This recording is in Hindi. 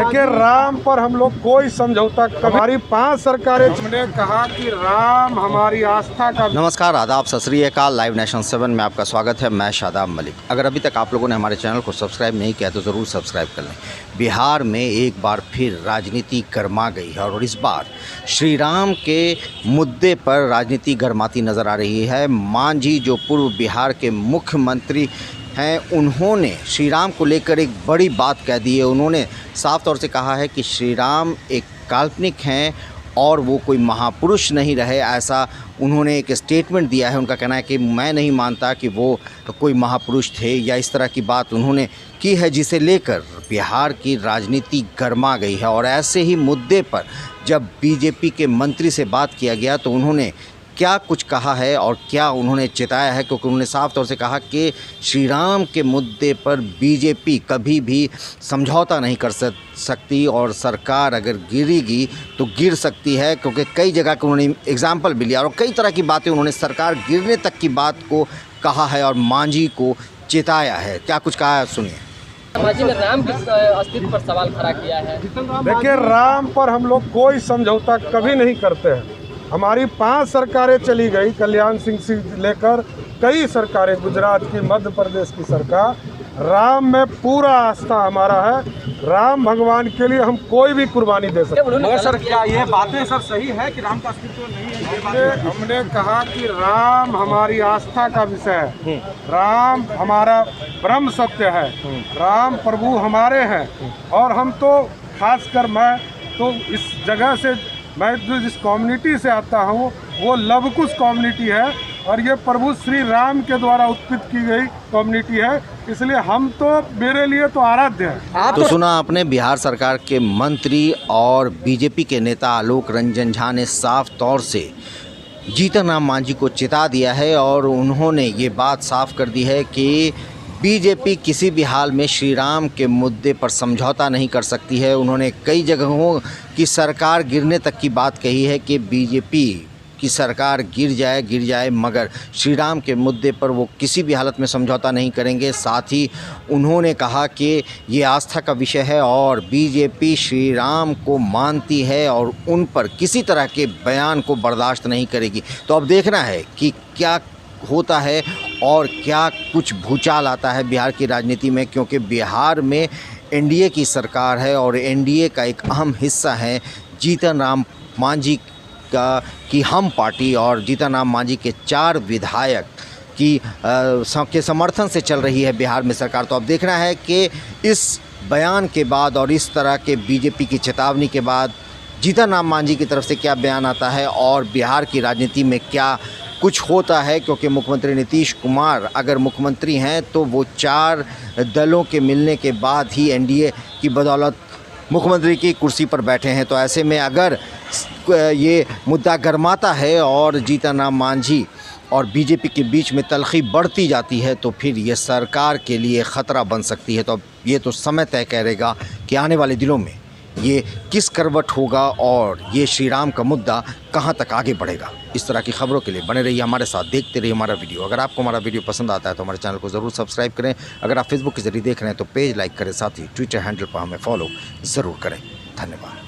देखिए, राम पर हम लोग कोई समझौता, हमारी 5 सरकारें, हमने कहा कि राम हमारी आस्था का। नमस्कार, आदाब, सत श्री अकाल। लाइव नेशन 7 में आपका स्वागत है। मैं शादाब मलिक। अगर अभी तक आप लोगों ने हमारे चैनल को सब्सक्राइब नहीं किया तो ज़रूर सब्सक्राइब कर लें। बिहार में एक बार फिर राजनीति गर्मा गई है और इस बार श्री राम के मुद्दे पर राजनीति गर्माती नज़र आ रही है। मांझी जो पूर्व बिहार के मुख्यमंत्री हैं, उन्होंने श्री राम को लेकर एक बड़ी बात कह दी है। उन्होंने साफ तौर से कहा है कि श्री राम एक काल्पनिक हैं और वो कोई महापुरुष नहीं रहे। ऐसा उन्होंने एक स्टेटमेंट दिया है। उनका कहना है कि मैं नहीं मानता कि वो कोई महापुरुष थे, या इस तरह की बात उन्होंने की है, जिसे लेकर बिहार की राजनीति गर्मा गई है। और ऐसे ही मुद्दे पर जब बीजेपी के मंत्री से बात किया गया तो उन्होंने क्या कुछ कहा है और क्या उन्होंने चेताया है, क्योंकि उन्होंने साफ तौर से कहा कि श्री राम के मुद्दे पर बीजेपी कभी भी समझौता नहीं कर सकती और सरकार अगर गिरेगी तो गिर सकती है, क्योंकि कई जगह के उन्होंने एग्जाम्पल भी लिया और कई तरह की बातें उन्होंने सरकार गिरने तक की बात को कहा है और मांझी को चेताया है। क्या कुछ कहा है, सुनिए। मांझी ने राम के अस्तित्व पर सवाल खड़ा किया है। देखिए, राम पर हम लोग कोई समझौता कभी नहीं करते हैं। हमारी 5 सरकारें चली गई, कल्याण सिंह से लेकर कई सरकारें, गुजरात की, मध्य प्रदेश की सरकार। राम में पूरा आस्था हमारा है। राम भगवान के लिए हम कोई भी कुर्बानी दे सकते हैं। मगर सर, क्या ये बातें सर सही है कि राम का अस्तित्व नहीं है? हमने कहा कि राम हमारी आस्था का विषय है। राम हमारा ब्रह्म सत्य है। राम प्रभु हमारे हैं। और हम तो खासकर मैं तो इस जगह से, मैं जो जिस कम्युनिटी से आता हूँ वो लवकुश कम्युनिटी है और ये प्रभु श्री राम के द्वारा उत्पन्न की गई कम्युनिटी है, इसलिए हम तो, मेरे लिए तो आराध्य है। तो सुना आपने, बिहार सरकार के मंत्री और बीजेपी के नेता आलोक रंजन झा ने साफ तौर से जीतन राम मांझी को चेता दिया है और उन्होंने ये बात साफ कर दी है कि बीजेपी किसी भी हाल में श्री राम के मुद्दे पर समझौता नहीं कर सकती है। उन्होंने कई जगहों की सरकार गिरने तक की बात कही है कि बीजेपी की सरकार गिर जाए, मगर श्री राम के मुद्दे पर वो किसी भी हालत में समझौता नहीं करेंगे। साथ ही उन्होंने कहा कि ये आस्था का विषय है और बीजेपी श्री राम को मानती है और उन पर किसी तरह के बयान को बर्दाश्त नहीं करेगी। तो अब देखना है कि क्या होता है और क्या कुछ भूचाल आता है बिहार की राजनीति में, क्योंकि बिहार में एनडीए की सरकार है और एनडीए का एक अहम हिस्सा है जीतन राम मांझी की हम पार्टी, और जीतन राम मांझी के 4 विधायक के समर्थन से चल रही है बिहार में सरकार। तो अब देखना है कि इस बयान के बाद और इस तरह के बीजेपी की चेतावनी के बाद जीतन राम मांझी की तरफ से क्या बयान आता है और बिहार की राजनीति में क्या कुछ होता है, क्योंकि मुख्यमंत्री नीतीश कुमार अगर मुख्यमंत्री हैं तो वो 4 दलों के मिलने के बाद ही एनडीए की बदौलत मुख्यमंत्री की कुर्सी पर बैठे हैं। तो ऐसे में अगर ये मुद्दा गर्माता है और जीतन राम मांझी और बीजेपी के बीच में तलखी बढ़ती जाती है तो फिर ये सरकार के लिए ख़तरा बन सकती है। तो अब ये तो समय तय करेगा कि आने वाले दिनों में ये किस करवट होगा और ये श्री राम का मुद्दा कहां तक आगे बढ़ेगा। इस तरह की खबरों के लिए बने रहिए हमारे साथ, देखते रहिए हमारा वीडियो। अगर आपको हमारा वीडियो पसंद आता है तो हमारे चैनल को ज़रूर सब्सक्राइब करें। अगर आप फेसबुक के जरिए देख रहे हैं तो पेज लाइक करें, साथ ही ट्विटर हैंडल पर हमें फॉलो ज़रूर करें। धन्यवाद।